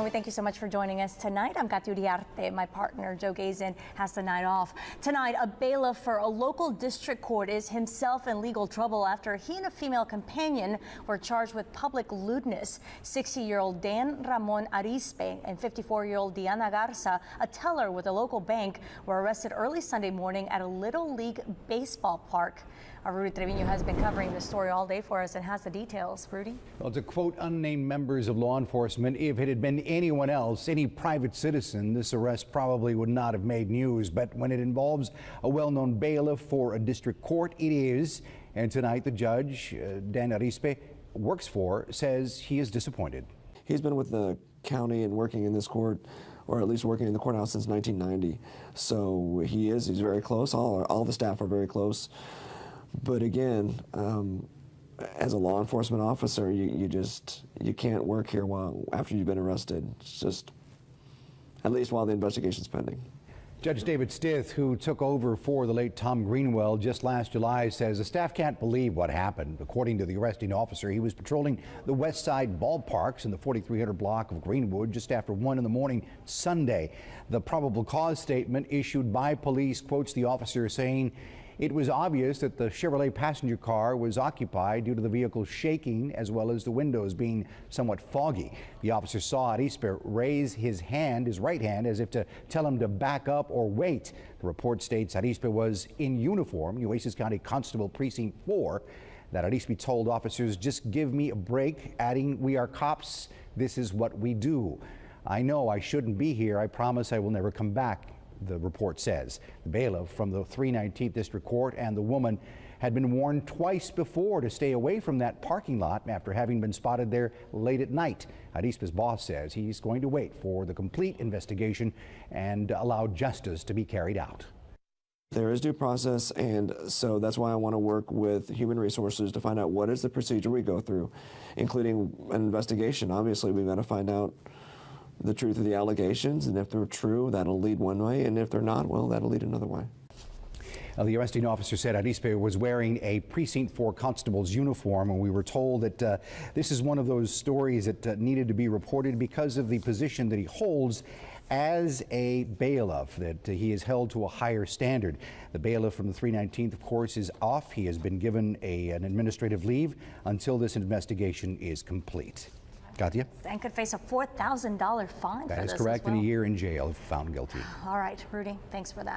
We thank you so much for joining us tonight. I'm Kathy Uriarte. My partner, Joe Gazin, has the night off. Tonight, a bailiff for a local district court is himself in legal trouble after he and a female companion were charged with public lewdness. 60-year-old Dan Ramon Arispe and 54-year-old Diana Garza, a teller with a local bank, were arrested early Sunday morning at a Little League baseball park. Our Rudy Trevino has been covering this story all day for us and has the details. Rudy? Well, to quote unnamed members of law enforcement, if it had been anyone else, any private citizen, this arrest probably would not have made news. But when it involves a well-known bailiff for a district court, it is. And tonight, the judge, Dan Arispe, works for, says he is disappointed. He's been with the county and working in this court, or at least working in the courthouse since 1990. So he's very close. All the staff are very close. But again, as a law enforcement officer, you can't work here after you've been arrested. It's just, at least while the investigation's pending. Judge David Stith, who took over for the late Tom Greenwell just last July, says the staff can't believe what happened. According to the arresting officer, he was patrolling the West Side ballparks in the 4300 block of Greenwood just after 1 in the morning Sunday. The probable cause statement issued by police quotes the officer saying, "It was obvious that the Chevrolet passenger car was occupied due to the vehicle shaking as well as the windows being somewhat foggy." The officer saw Arispe raise his right hand, as if to tell him to back up or wait. The report states Arispe was in uniform, Nueces County Constable Precinct 4, that Arispe told officers, "Just give me a break," adding, "We are cops. This is what we do. I know I shouldn't be here. I promise I will never come back," the report says. The bailiff from the 319th District Court and the woman had been warned twice before to stay away from that parking lot after having been spotted there late at night. Arispe's boss says he's going to wait for the complete investigation and allow justice to be carried out. There is due process, and so that's why I want to work with Human Resources to find out what is the procedure we go through, including an investigation. Obviously, we've got to find out the truth of the allegations, and if they're true, that'll lead one way, and if they're not, well, that'll lead another way. The arresting officer said Arispe was wearing a Precinct 4 constable's uniform, and we were told that this is one of those stories that needed to be reported because of the position that he holds as a bailiff, that he is held to a higher standard. The bailiff from the 319th, of course, is off. He has been given an administrative leave until this investigation is complete. Katia? And could face a $4,000 fine for this. That is correct, as well. And a year in jail if found guilty. All right, Rudy, thanks for that.